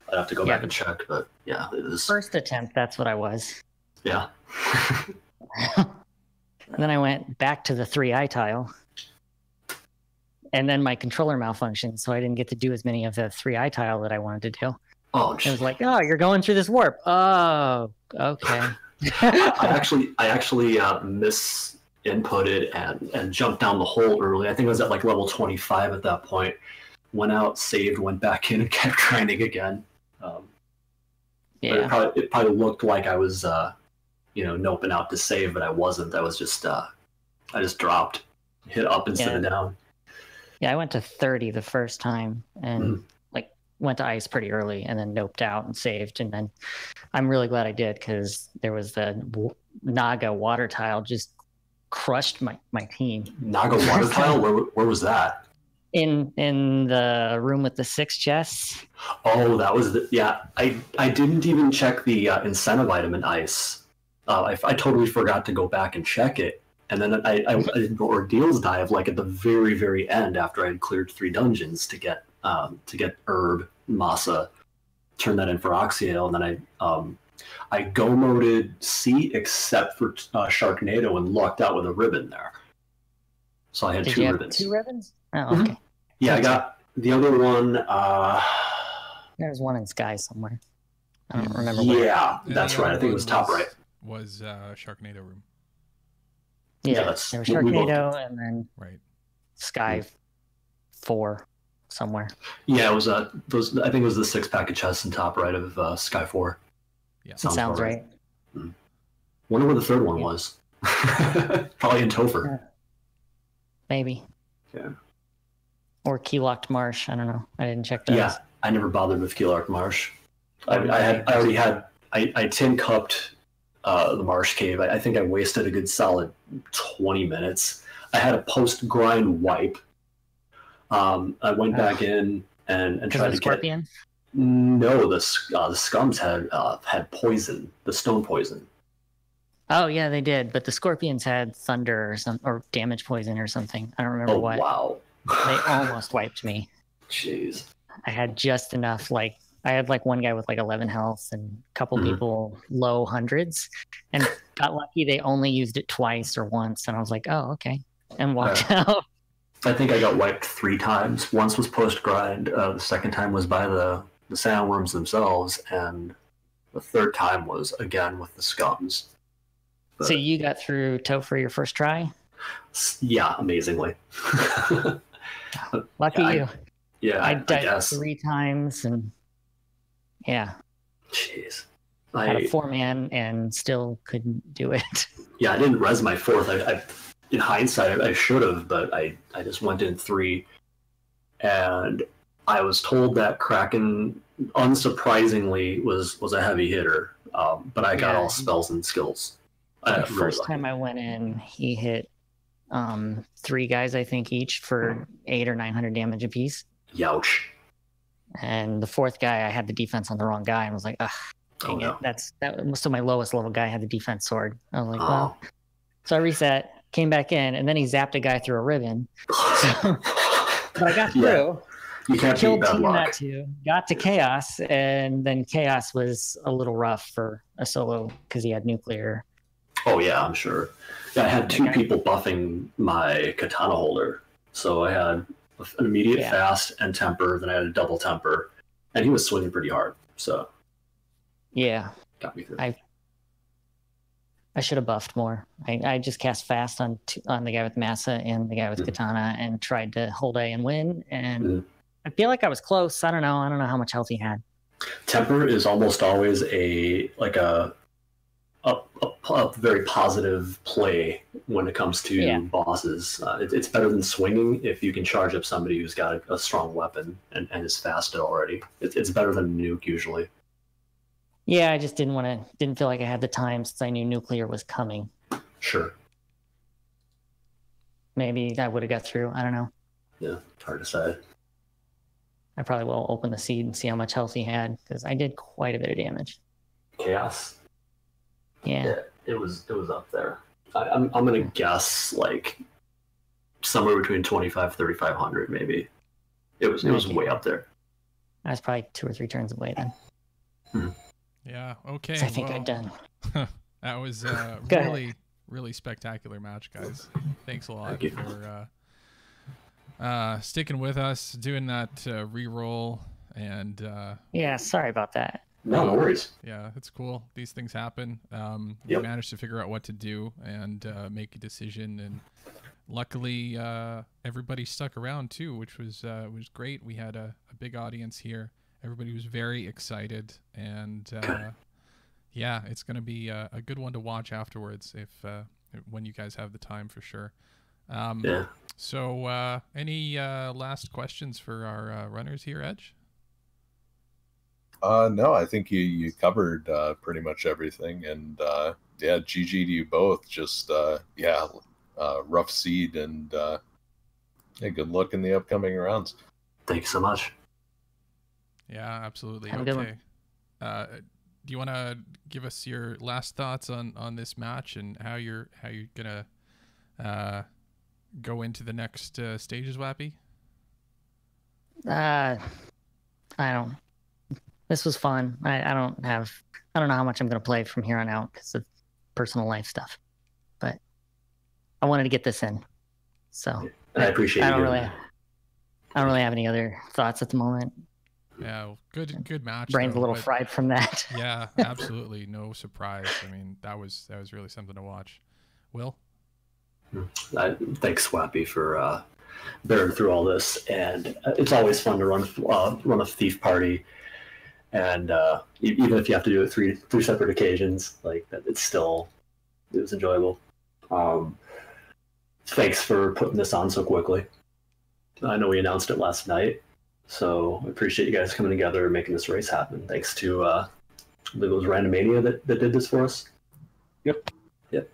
I'd have to go back and check, but yeah, it was First attempt, that's what I was. yeah. And then I went back to the 3-eye tile. And then my controller malfunctioned, so I didn't get to do as many of the 3-eye tile that I wanted to do. Oh, It was like, oh, you're going through this warp. Oh, okay. I actually misinputted and jumped down the hole early. I think I was at like level 25 at that point. Went out, saved, went back in, and kept grinding again. Yeah. But it probably looked like I was, noping out to save, but I wasn't. I was just, I just dropped, hit up instead of down. Yeah, I went to 30 the first time and went to ice pretty early and then noped out and saved. And then I'm really glad I did because there was the Naga water tile just crushed my team. Naga water tile? Where was that? In the room with the 6 chests. Oh, that was I didn't even check the incentive item in ice. I totally forgot to go back and check it. And then I did the ordeals dive like at the very, very end after I had cleared 3 dungeons to get herb masa, turn that in for Oxyale, and then I go moded C except for Sharknado and lucked out with a ribbon there. So I had Did 2 you have ribbons. 2 ribbons? Oh, okay. Yeah, I got the other one. There's one in Sky somewhere. I don't remember. Yeah, And that's the right. I other think it one was top right. Was Sharknado room. Yeah, that's there was we both Sharknado and then Right. Sky 4 somewhere. Yeah, it was those. I think it was the 6-pack of chests in top right of Sky 4. Yeah. Sounds about right. Wonder where the third one was. Probably in Topher. maybe. Yeah. Or Keylocked Marsh. I don't know. I didn't check those. Yeah, I never bothered with Keelark Marsh. I tin cupped the Marsh Cave. I think I wasted a good solid 20 minutes. I had a post grind wipe. I went back in and tried to Scorpion? get. No, the scums had poison, the stone poison. Oh yeah, they did. But the Scorpions had thunder or damage poison or something. I don't remember what. Wow. They almost wiped me. Jeez. I had just enough. Like I had like one guy with like 11 health and a couple people low hundreds, and got lucky. They only used it twice or once, and I was like, oh okay, and walked out. I think I got wiped 3 times. Once was post grind. The second time was by the sandworms themselves, and the third time was again with the scums. But, so you got through Topher your first try? Yeah, amazingly. Lucky you. Yeah, I died 3 times, and yeah. Jeez. I had a 4-man and still couldn't do it. Yeah, I didn't res my 4th. I in hindsight, I should have, but I just went in 3, and I was told that Kraken, unsurprisingly, was a heavy hitter, but I got all spells and skills. The first time I went in, he hit 3 guys, I think, each for 800 or 900 damage apiece. Youch. And the 4th guy, I had the defense on the wrong guy, and was like, ugh, dang it. That was still my lowest level guy had the defense sword. I was like, well. So I reset, came back in, and then he zapped a guy through a ribbon. So, but I got through. Yeah. You can't killed Team that too. Got to Chaos, and then Chaos was a little rough for a solo because he had nuclear. Oh yeah, I'm sure. Yeah, I had 2 people buffing my katana holder, so I had an immediate fast and temper. Then I had a double temper, and he was swinging pretty hard. So yeah, got me through. I should have buffed more. I just cast fast on the guy with Massa and the guy with katana and tried to hold A and win. And I feel like I was close. I don't know. I don't know how much health he had. Temper is almost always a very positive play when it comes to bosses. It's better than swinging if you can charge up somebody who's got a strong weapon and is fast already. It's better than nuke usually. Yeah, I just didn't feel like I had the time since I knew nuclear was coming. Sure. Maybe I would have got through. I don't know. Yeah, it's hard to say. I probably will open the seed and see how much health he had, because I did quite a bit of damage. Chaos. Yeah, it was up there. I'm gonna guess like somewhere between 2,500-3,500 maybe. It was way up there. I was probably 2 or 3 turns away then. Yeah. Okay. I think I'm done. That was really spectacular match, guys. Thanks a lot for sticking with us, doing that re-roll, and yeah. Sorry about that. No worries. Yeah, it's cool. These things happen. We managed to figure out what to do and make a decision, and luckily everybody stuck around too, which was great. We had a big audience here. Everybody was very excited, and yeah, it's going to be a good one to watch afterwards when you guys have the time, for sure. So any last questions for our runners here, Edge? No, I think you covered pretty much everything, and yeah, GG to you both. Just rough seed, and good luck in the upcoming rounds. Thanks so much. Yeah, absolutely. Have a good okay. Do you want to give us your last thoughts on this match and how you're gonna go into the next stages, Wappy? I don't. This was fun. I don't know how much I'm gonna play from here on out because of personal life stuff, but I wanted to get this in. So I appreciate. I don't really have any other thoughts at the moment. Yeah, good match. Brain's a little fried from that. Yeah, absolutely. No surprise. I mean, that was really something to watch. Will? Thanks, Swappy, for bearing through all this. And it's always fun to run a thief party. And even if you have to do it three separate occasions, like that, it was enjoyable. thanks for putting this on so quickly. I know we announced it last night, so I appreciate you guys coming together and making this race happen. Thanks to I believe it was Randomania that did this for us. Yep.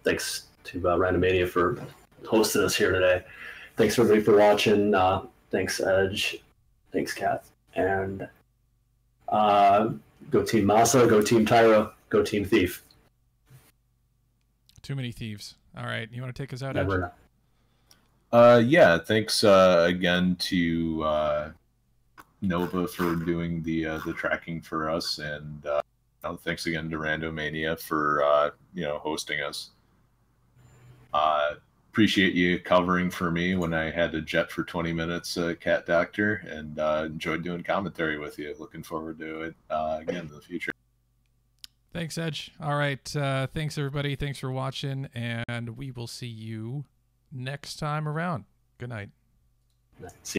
Thanks to Randomania for hosting us here today. Thanks everybody for watching. Thanks Edge. Thanks Kat. And go Team Masa. Go Team Tyro. Go Team Thief. Too many thieves. All right, you want to take us out? Never Yeah, thanks again to Nova for doing the tracking for us, and thanks again to Randomania for hosting us. Appreciate you covering for me when I had to jet for 20 minutes, Cat Doctor, and enjoyed doing commentary with you. Looking forward to it again in the future. Thanks, Edge. All right, thanks everybody. Thanks for watching, and we will see you next time around. Good night. See